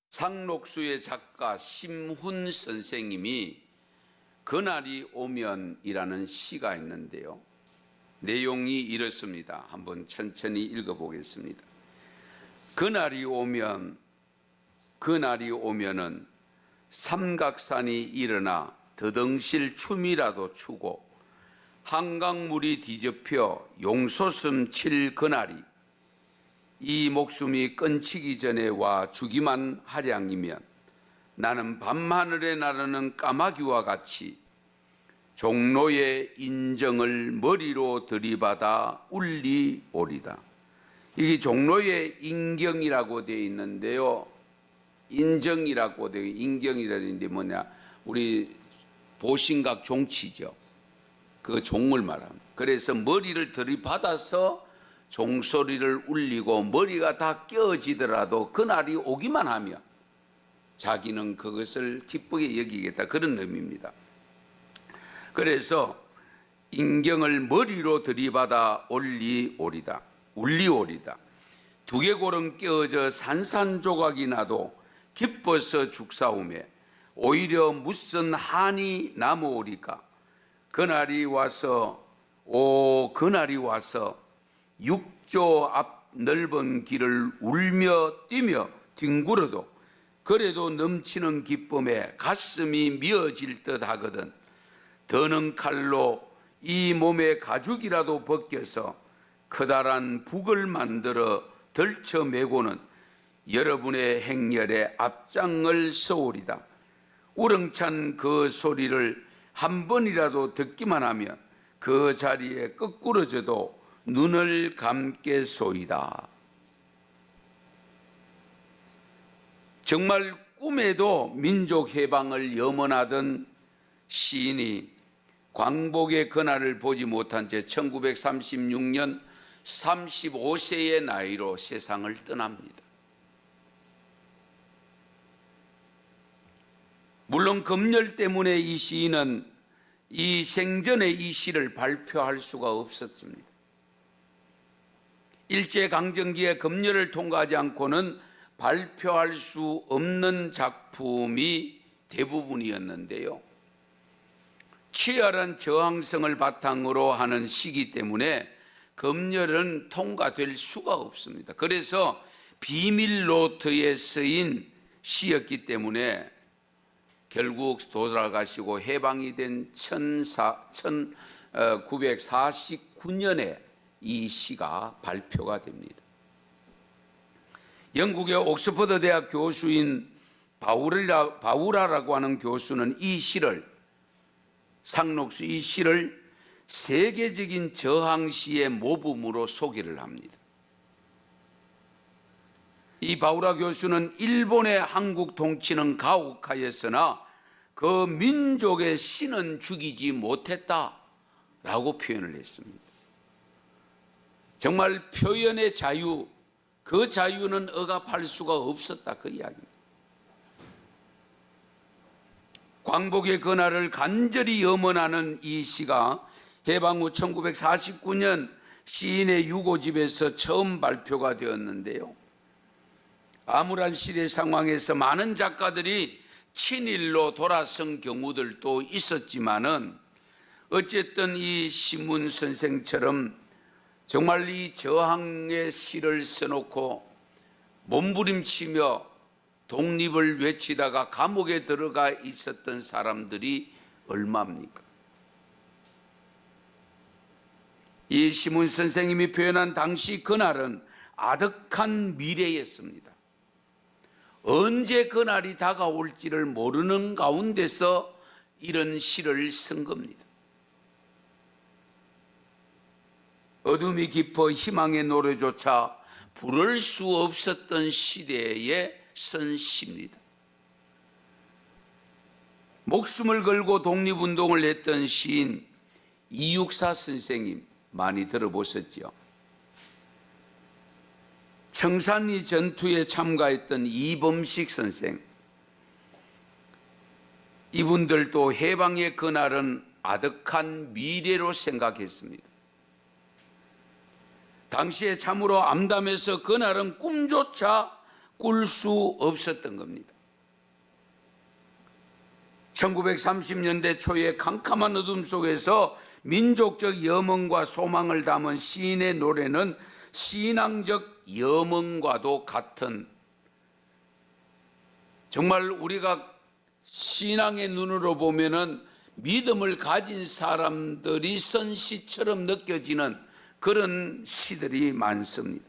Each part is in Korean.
상록수의 작가 심훈 선생님이 그날이 오면이라는 시가 있는데요. 내용이 이렇습니다. 한번 천천히 읽어보겠습니다. 그날이 오면은 삼각산이 일어나 더덩실 춤이라도 추고 한강물이 뒤덮여 용솟음 칠 그날이 이 목숨이 끊치기 전에 와 주기만 하량이면 나는 밤하늘에 나르는 까마귀와 같이 종로의 인정을 머리로 들이받아 울리오리다. 이게 종로의 인경이라고 되어 있는데요. 인정이라고 되어 인경이라는데 뭐냐, 우리 보신각 종치죠. 그 종을 말합니다. 그래서 머리를 들이받아서 종소리를 울리고 머리가 다 깨어지더라도 그날이 오기만 하면 자기는 그것을 기쁘게 여기겠다, 그런 의미입니다. 그래서 인경을 머리로 들이받아 울리오리다. 두개골은 깨어져 산산조각이 나도 기뻐서 죽사오매 오히려 무슨 한이 남으오리까. 그날이 와서 육조 앞 넓은 길을 울며 뛰며 뒹굴어도 그래도 넘치는 기쁨에 가슴이 미어질 듯 하거든. 더는 칼로 이 몸의 가죽이라도 벗겨서 커다란 북을 만들어 덜쳐매고는 여러분의 행렬에 앞장을 서오리다. 우렁찬 그 소리를 한 번이라도 듣기만 하면 그 자리에 끄꾸러져도 눈을 감겠소이다. 정말 꿈에도 민족 해방을 염원하던 시인이 광복의 그날을 보지 못한 채 1936년 35세의 나이로 세상을 떠납니다. 물론 검열 때문에 이 시인은 이 생전에 이 시를 발표할 수가 없었습니다. 일제강점기에 검열을 통과하지 않고는 발표할 수 없는 작품이 대부분이었는데요. 치열한 저항성을 바탕으로 하는 시기 때문에 검열은 통과될 수가 없습니다. 그래서 비밀 노트에 쓰인 시였기 때문에 결국 돌아가시고 해방이 된 1949년에 이 시가 발표가 됩니다. 영국의 옥스퍼드 대학 교수인 바우라라고 하는 교수는 이 시를, 상록수 이 시를 세계적인 저항시의 모범으로 소개를 합니다. 이 바우라 교수는 일본의 한국 통치는 가혹하였으나 그 민족의 신은 죽이지 못했다라고 표현을 했습니다. 정말 표현의 자유, 그 자유는 억압할 수가 없었다, 그 이야기입니다. 광복의 그날을 간절히 염원하는 이 시가 해방 후 1949년 시인의 유고집에서 처음 발표가 되었는데요. 암울한 시대 상황에서 많은 작가들이 친일로 돌아선 경우들도 있었지만은 어쨌든 이 심훈 선생처럼 정말 이 저항의 시를 써놓고 몸부림치며 독립을 외치다가 감옥에 들어가 있었던 사람들이 얼마입니까? 이 심훈 선생님이 표현한 당시 그날은 아득한 미래였습니다. 언제 그날이 다가올지를 모르는 가운데서 이런 시를 쓴 겁니다. 어둠이 깊어 희망의 노래조차 부를 수 없었던 시대에 쓴 시입니다. 목숨을 걸고 독립운동을 했던 시인 이육사 선생님 많이 들어보셨죠? 청산리 전투에 참가했던 이범식 선생, 이분들도 해방의 그날은 아득한 미래로 생각했습니다. 당시에 참으로 암담해서 그날은 꿈조차 꿀 수 없었던 겁니다. 1930년대 초에 캄캄한 어둠 속에서 민족적 염원과 소망을 담은 시인의 노래는 신앙적 염원과도 같은, 정말 우리가 신앙의 눈으로 보면은 믿음을 가진 사람들이 쓴 시처럼 느껴지는 그런 시들이 많습니다.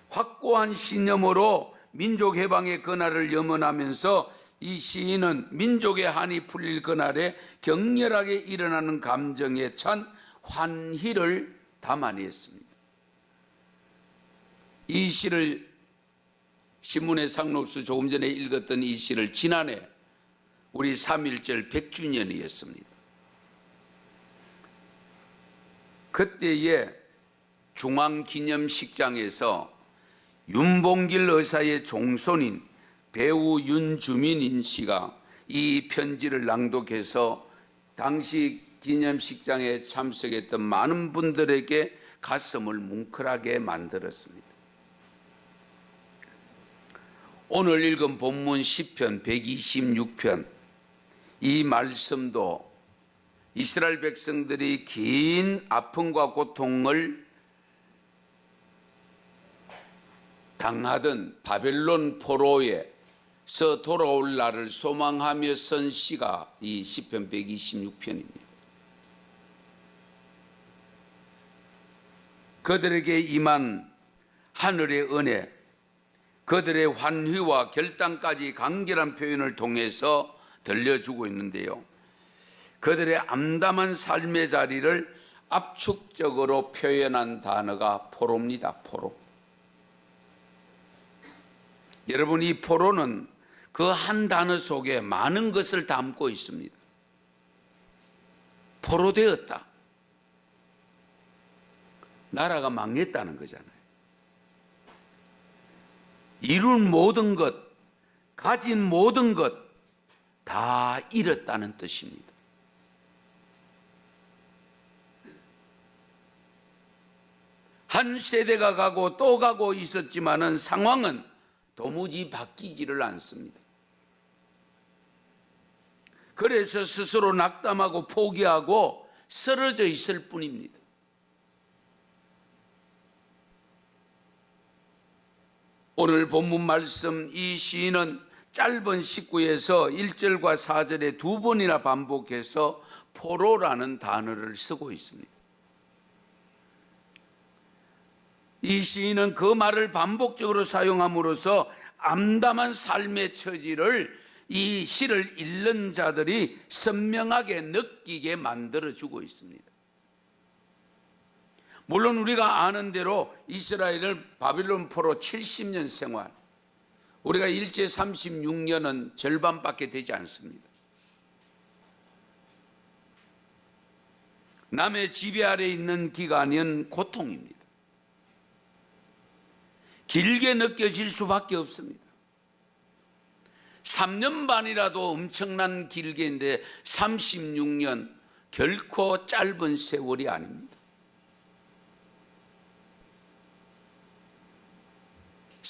확고한 신념으로 민족 해방의 그날을 염원하면서 이 시인은 민족의 한이 풀릴 그날에 격렬하게 일어나는 감정에 찬 환희를 담아냈습니다. 이 시를, 신문의 상록수 조금 전에 읽었던 이 시를 지난해 우리 3.1절 100주년이었습니다. 그때에 중앙기념식장에서 윤봉길 의사의 종손인 배우 윤주민 씨가 이 편지를 낭독해서 당시 기념식장에 참석했던 많은 분들에게 가슴을 뭉클하게 만들었습니다. 오늘 읽은 본문 시편 126편, 이 말씀도 이스라엘 백성들이 긴 아픔과 고통을 당하던 바벨론 포로에서 돌아올 날을 소망하며 쓴 시가 이 시편 126편입니다. 그들에게 임한 하늘의 은혜, 그들의 환희와 결단까지 간결한 표현을 통해서 들려주고 있는데요, 그들의 암담한 삶의 자리를 압축적으로 표현한 단어가 포로입니다. 포로. 여러분, 이 포로는 그 한 단어 속에 많은 것을 담고 있습니다. 포로되었다. 나라가 망했다는 거잖아요. 이룬 모든 것, 가진 모든 것 다 잃었다는 뜻입니다. 한 세대가 가고 또 가고 있었지만은 상황은 도무지 바뀌지를 않습니다. 그래서 스스로 낙담하고 포기하고 쓰러져 있을 뿐입니다. 오늘 본문 말씀, 이 시인은 짧은 19에서 1절과 4절에 두 번이나 반복해서 포로라는 단어를 쓰고 있습니다. 이 시인은 그 말을 반복적으로 사용함으로써 암담한 삶의 처지를 이 시를 읽는 자들이 선명하게 느끼게 만들어주고 있습니다. 물론 우리가 아는 대로 이스라엘은 바빌론 포로 70년 생활, 우리가 일제 36년은 절반밖에 되지 않습니다. 남의 지배 아래 있는 기간은 고통입니다. 길게 느껴질 수밖에 없습니다. 3년 반이라도 엄청난 길게인데 36년 결코 짧은 세월이 아닙니다.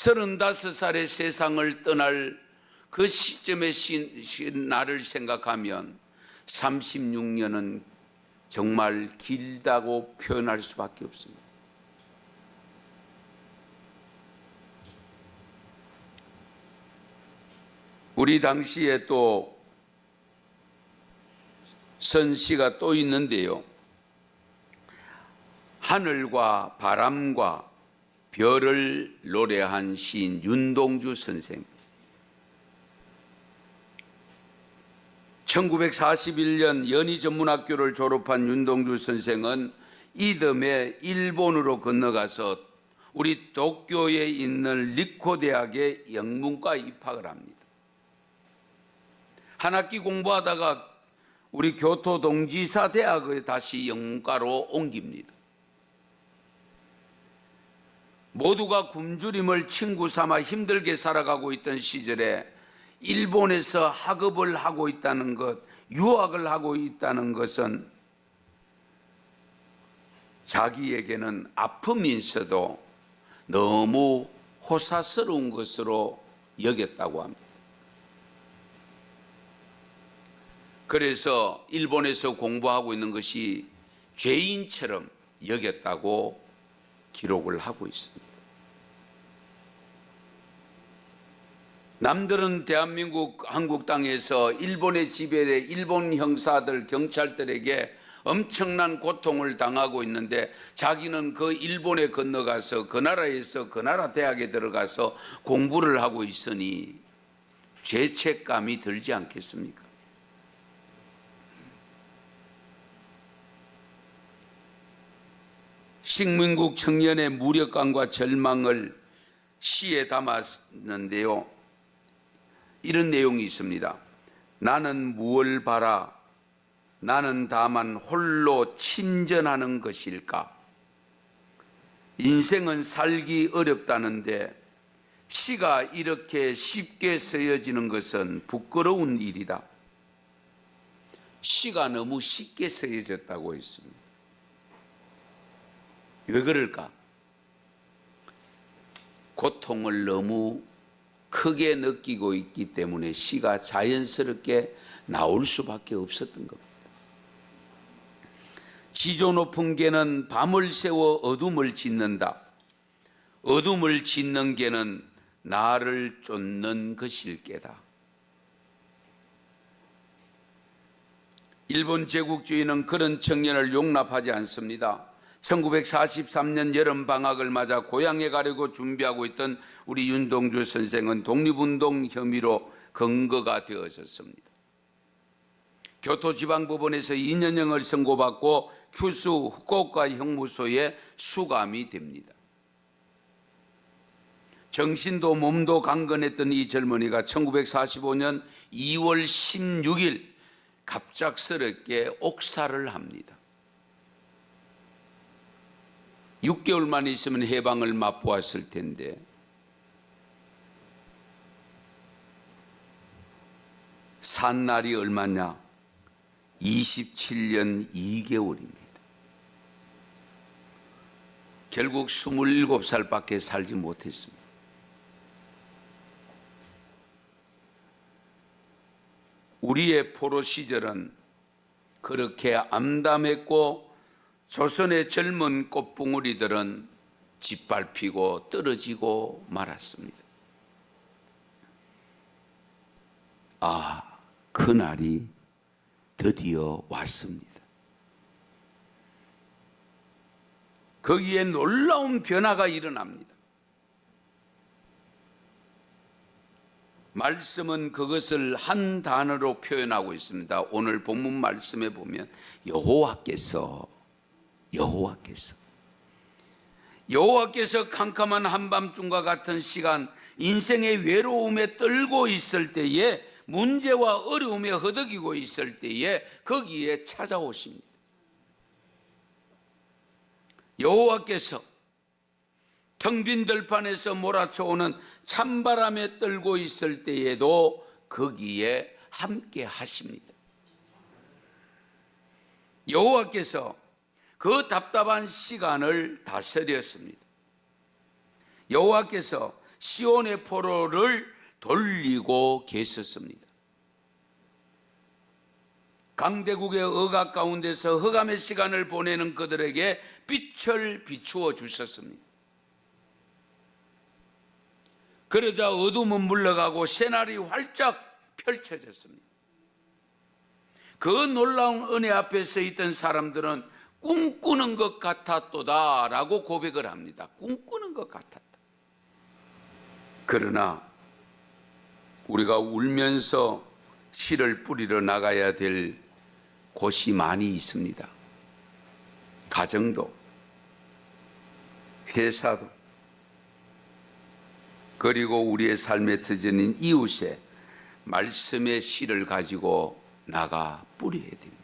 35살에 세상을 떠날 그 시점의 나를 생각하면 36년은 정말 길다고 표현할 수밖에 없습니다. 우리 당시에 또 선시가 또 있는데요, 하늘과 바람과 별을 노래한 시인 윤동주 선생. 1941년 연희전문학교를 졸업한 윤동주 선생은 이듬해 일본으로 건너가서 우리 도쿄에 있는 리코 대학의 영문과에 입학을 합니다. 한 학기 공부하다가 우리 교토동지사 대학에 다시 영문과로 옮깁니다. 모두가 굶주림을 친구 삼아 힘들게 살아가고 있던 시절에 일본에서 학업을 하고 있다는 것, 유학을 하고 있다는 것은 자기에게는 아픔이면서도 너무 호사스러운 것으로 여겼다고 합니다. 그래서 일본에서 공부하고 있는 것이 죄인처럼 여겼다고 기록을 하고 있습니다. 남들은 대한민국 한국 땅에서 일본의 지배에 일본 형사들 경찰들에게 엄청난 고통을 당하고 있는데 자기는 그 일본에 건너가서 그 나라에서 그 나라 대학에 들어가서 공부를 하고 있으니 죄책감이 들지 않겠습니까? 식민국 청년의 무력감과 절망을 시에 담았는데요. 이런 내용이 있습니다. 나는 무엇을 바라 나는 다만 홀로 침전하는 것일까? 인생은 살기 어렵다는데 시가 이렇게 쉽게 쓰여지는 것은 부끄러운 일이다. 시가 너무 쉽게 쓰여졌다고 했습니다. 왜 그럴까? 고통을 너무 크게 느끼고 있기 때문에 시가 자연스럽게 나올 수밖에 없었던 겁니다. 지조 높은 개는 밤을 새워 어둠을 짓는다. 어둠을 짓는 개는 나를 쫓는 것일게다. 일본 제국주의는 그런 청년을 용납하지 않습니다. 1943년 여름 방학을 맞아 고향에 가려고 준비하고 있던 우리 윤동주 선생은 독립운동 혐의로 검거가 되어졌습니다. 교토지방법원에서 2년형을 선고받고 큐슈 후쿠오카 형무소에 수감이 됩니다. 정신도 몸도 강건했던 이 젊은이가 1945년 2월 16일 갑작스럽게 옥사를 합니다. 6개월만 있으면 해방을 맛보았을 텐데 산 날이 얼마냐? 27년 2개월입니다. 결국 27살밖에 살지 못했습니다. 우리의 포로 시절은 그렇게 암담했고 조선의 젊은 꽃봉오리들은 짓밟히고 떨어지고 말았습니다. 아, 그날이 드디어 왔습니다. 거기에 놀라운 변화가 일어납니다. 말씀은 그것을 한 단어로 표현하고 있습니다. 오늘 본문 말씀에 보면 여호와께서 캄캄한 한밤중과 같은 시간, 인생의 외로움에 떨고 있을 때에, 문제와 어려움에 허덕이고 있을 때에 거기에 찾아오십니다. 여호와께서 텅 빈 들판에서 몰아쳐오는 찬바람에 떨고 있을 때에도 거기에 함께 하십니다. 여호와께서 그 답답한 시간을 다스렸습니다. 여호와께서 시온의 포로를 돌리고 계셨습니다. 강대국의 억압 가운데서 흑암의 시간을 보내는 그들에게 빛을 비추어 주셨습니다. 그러자 어둠은 물러가고 새날이 활짝 펼쳐졌습니다. 그 놀라운 은혜 앞에 서 있던 사람들은 꿈꾸는 것 같았도다 라고 고백을 합니다. 꿈꾸는 것 같았다. 그러나 우리가 울면서 씨를 뿌리러 나가야 될 곳이 많이 있습니다. 가정도, 회사도, 그리고 우리의 삶의 터전인 이웃에 말씀의 씨를 가지고 나가 뿌려야 됩니다.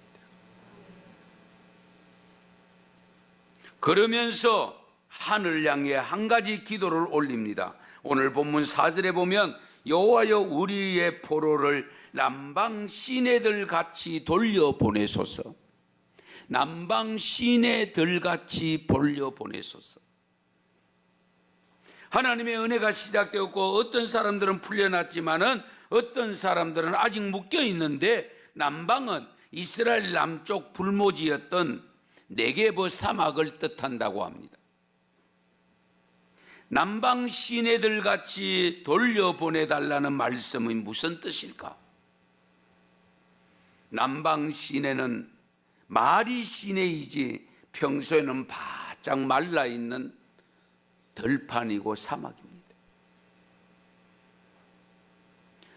그러면서 하늘 향해 한 가지 기도를 올립니다. 오늘 본문 4절에 보면 여호와여 우리의 포로를 남방 시내들 같이 돌려보내소서. 남방 시내들 같이 돌려보내소서. 하나님의 은혜가 시작되었고 어떤 사람들은 풀려났지만은 어떤 사람들은 아직 묶여 있는데, 남방은 이스라엘 남쪽 불모지였던 네게브 사막을 뜻한다고 합니다. 남방 시내들 같이 돌려보내달라는 말씀이 무슨 뜻일까? 남방 시내는 말이 시내이지 평소에는 바짝 말라있는 들판이고 사막입니다.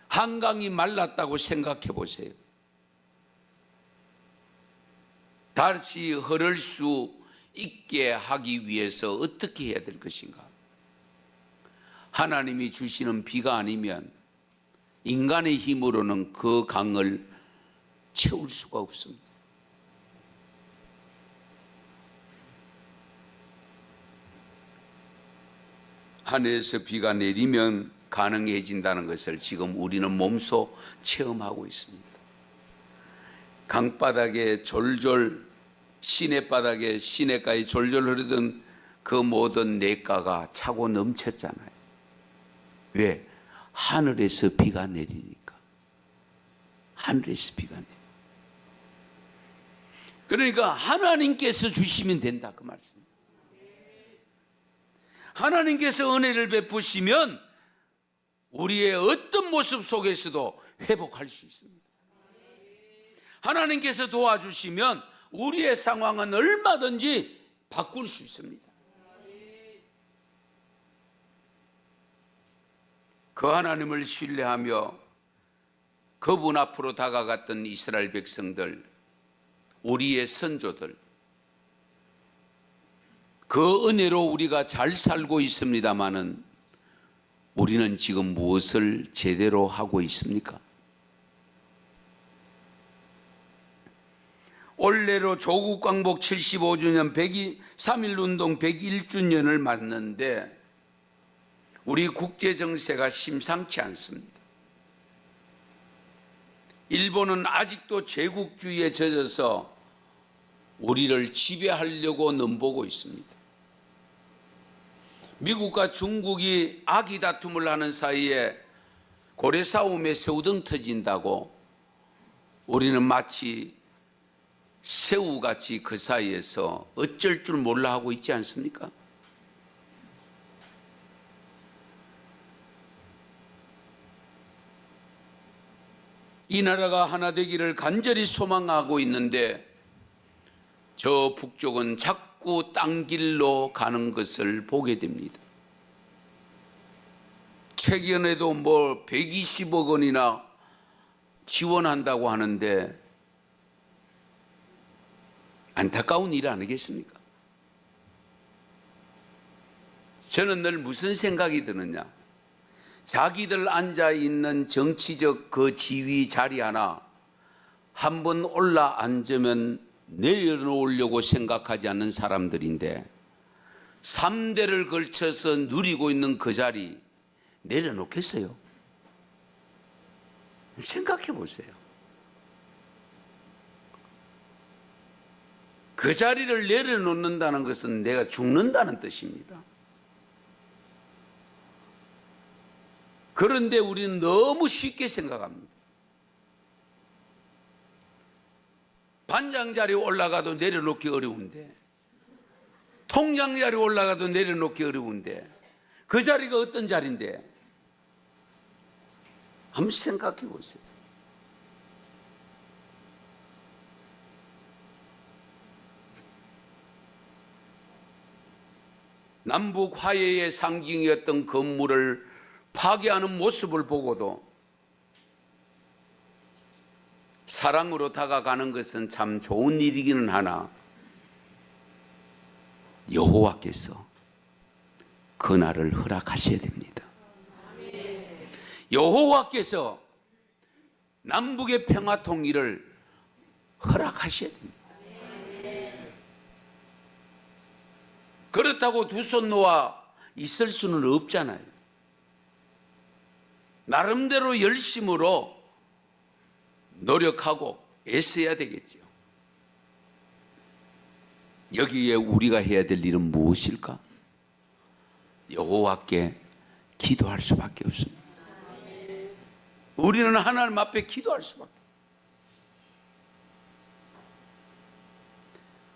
한강이 말랐다고 생각해 보세요. 다시 흐를 수 있게 하기 위해서 어떻게 해야 될 것인가? 하나님이 주시는 비가 아니면 인간의 힘으로는 그 강을 채울 수가 없습니다. 하늘에서 비가 내리면 가능해진다는 것을 지금 우리는 몸소 체험하고 있습니다. 강바닥에 졸졸, 시내바닥에 시내가에 졸졸 흐르던 그 모든 냇가가 차고 넘쳤잖아요. 왜? 하늘에서 비가 내리니까. 하늘에서 비가 내리니까. 그러니까 하나님께서 주시면 된다, 그 말씀. 하나님께서 은혜를 베푸시면 우리의 어떤 모습 속에서도 회복할 수 있습니다. 하나님께서 도와주시면 우리의 상황은 얼마든지 바꿀 수 있습니다. 그 하나님을 신뢰하며 그분 앞으로 다가갔던 이스라엘 백성들, 우리의 선조들, 그 은혜로 우리가 잘 살고 있습니다마는 우리는 지금 무엇을 제대로 하고 있습니까? 올해로 조국 광복 75주년 3.1운동 101주년을 맞는데 우리 국제 정세가 심상치 않습니다. 일본은 아직도 제국주의에 젖어서 우리를 지배하려고 넘보고 있습니다. 미국과 중국이 아기 다툼을 하는 사이에 고래 싸움에 새우등 터진다고 우리는 마치 새우같이 그 사이에서 어쩔 줄 몰라 하고 있지 않습니까? 이 나라가 하나 되기를 간절히 소망하고 있는데 저 북쪽은 자꾸 딴 길로 가는 것을 보게 됩니다. 최근에도 120억 원이나 지원한다고 하는데 안타까운 일 아니겠습니까? 저는 늘 무슨 생각이 드느냐, 자기들 앉아있는 정치적 그 지위 자리 하나 한번 올라앉으면 내려놓으려고 생각하지 않는 사람들인데 3대를 걸쳐서 누리고 있는 그 자리 내려놓겠어요? 생각해 보세요. 그 자리를 내려놓는다는 것은 내가 죽는다는 뜻입니다. 그런데 우리는 너무 쉽게 생각합니다. 반장 자리 올라가도 내려놓기 어려운데, 통장 자리 올라가도 내려놓기 어려운데, 그 자리가 어떤 자리인데? 한번 생각해 보세요. 남북 화해의 상징이었던 건물을 파괴하는 모습을 보고도 사랑으로 다가가는 것은 참 좋은 일이기는 하나 여호와께서 그날을 허락하셔야 됩니다. 여호와께서 남북의 평화 통일을 허락하셔야 됩니다. 그렇다고 두 손 놓아 있을 수는 없잖아요. 나름대로 열심으로 노력하고 애써야 되겠죠. 여기에 우리가 해야 될 일은 무엇일까? 여호와께 기도할 수밖에 없습니다. 우리는 하나님 앞에 기도할 수밖에.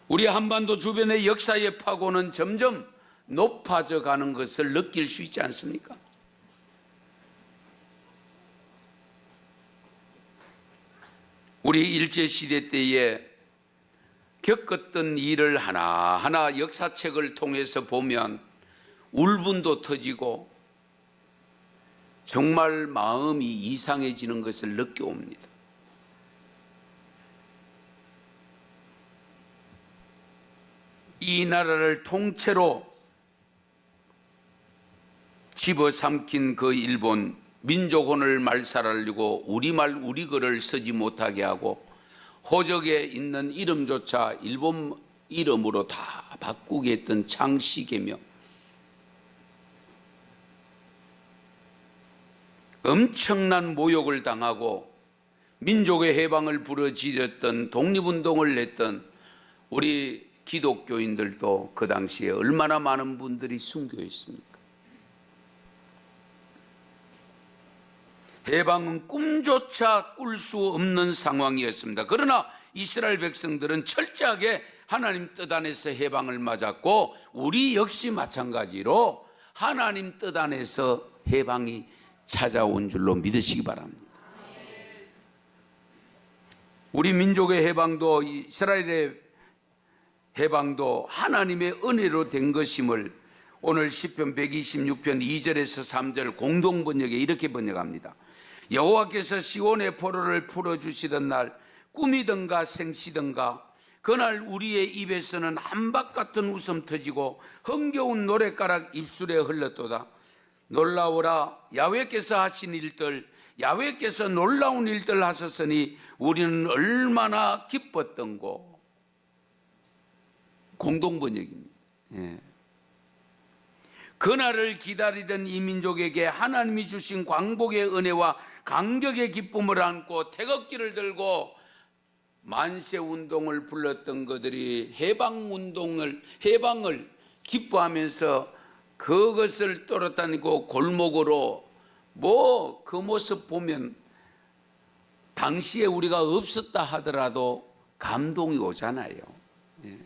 우리 한반도 주변의 역사의 파고는 점점 높아져 가는 것을 느낄 수 있지 않습니까? 우리 일제시대 때에 겪었던 일을 하나하나 역사책을 통해서 보면 울분도 터지고 정말 마음이 이상해지는 것을 느껴옵니다. 이 나라를 통째로 집어삼킨 그 일본, 민족혼을 말살하려고 우리말 우리글을 쓰지 못하게 하고 호적에 있는 이름조차 일본 이름으로 다 바꾸게 했던 창씨개명, 엄청난 모욕을 당하고 민족의 해방을 부르짖었던, 독립운동을 냈던 우리 기독교인들도 그 당시에 얼마나 많은 분들이 순교해 있습니까? 해방은 꿈조차 꿀 수 없는 상황이었습니다. 그러나 이스라엘 백성들은 철저하게 하나님 뜻 안에서 해방을 맞았고 우리 역시 마찬가지로 하나님 뜻 안에서 해방이 찾아온 줄로 믿으시기 바랍니다. 우리 민족의 해방도 이스라엘의 해방도 하나님의 은혜로 된 것임을 오늘 시편 126편 2절에서 3절 공동 번역에 이렇게 번역합니다. 여호와께서 시온의 포로를 풀어주시던 날 꿈이든가 생시든가 그날 우리의 입에서는 한박 같은 웃음 터지고 흥겨운 노랫가락 입술에 흘렀도다. 놀라워라, 야훼께서 하신 일들, 야훼께서 놀라운 일들 하셨으니 우리는 얼마나 기뻤던고. 공동번역입니다. 예. 그날을 기다리던 이 민족에게 하나님이 주신 광복의 은혜와 감격의 기쁨을 안고 태극기를 들고 만세운동을 불렀던 그들이 해방을 기뻐하면서 그것을 따라다니고 골목으로 그 모습 보면 당시에 우리가 없었다 하더라도 감동이 오잖아요. 예.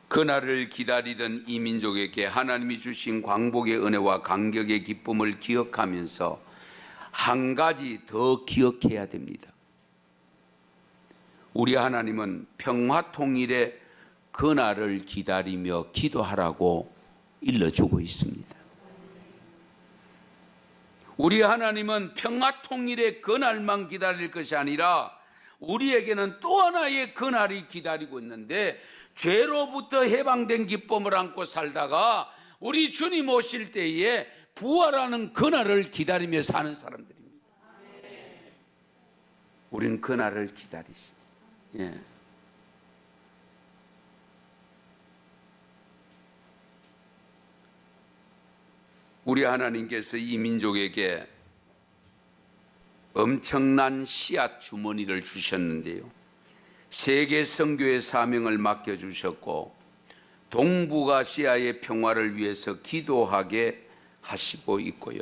그날을 기다리던 이 민족에게 하나님이 주신 광복의 은혜와 감격의 기쁨을 기억하면서 한 가지 더 기억해야 됩니다. 우리 하나님은 평화통일의 그날을 기다리며 기도하라고 일러주고 있습니다. 우리 하나님은 평화통일의 그날만 기다릴 것이 아니라 우리에게는 또 하나의 그날이 기다리고 있는데 죄로부터 해방된 기쁨을 안고 살다가 우리 주님 오실 때에 부활하는 그날을 기다리며 사는 사람들입니다. 우리는 그날을 기다리십니다. 예. 우리 하나님께서 이 민족에게 엄청난 씨앗 주머니를 주셨는데요, 세계 선교의 사명을 맡겨주셨고 동북아시아의 평화를 위해서 기도하게 하시고 있고요,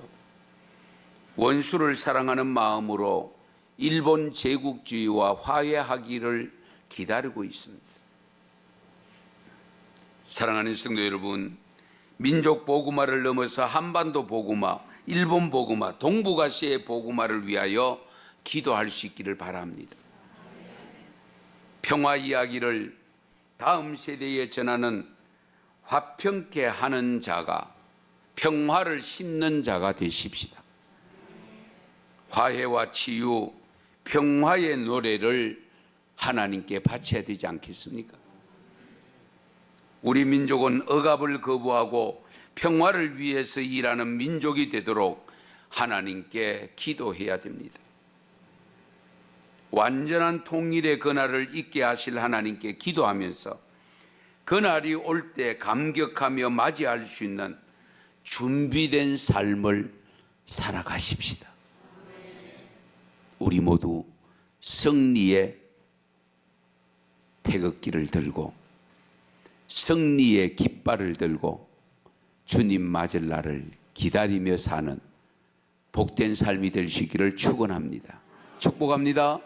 원수를 사랑하는 마음으로 일본 제국주의와 화해하기를 기다리고 있습니다. 사랑하는 성도 여러분, 민족 복음화를 넘어서 한반도 복음화, 일본 복음화, 동북아시아의 복음화를 위하여 기도할 수 있기를 바랍니다. 평화 이야기를 다음 세대에 전하는 화평케 하는 자가, 평화를 심는 자가 되십시다. 화해와 치유, 평화의 노래를 하나님께 바쳐야 되지 않겠습니까? 우리 민족은 억압을 거부하고 평화를 위해서 일하는 민족이 되도록 하나님께 기도해야 됩니다. 완전한 통일의 그날을 있게 하실 하나님께 기도하면서 그날이 올 때 감격하며 맞이할 수 있는 준비된 삶을 살아가십시다. 우리 모두 승리의 태극기를 들고 승리의 깃발을 들고 주님 맞을 날을 기다리며 사는 복된 삶이 되시기를 축원합니다. 축복합니다.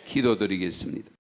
기도드리겠습니다.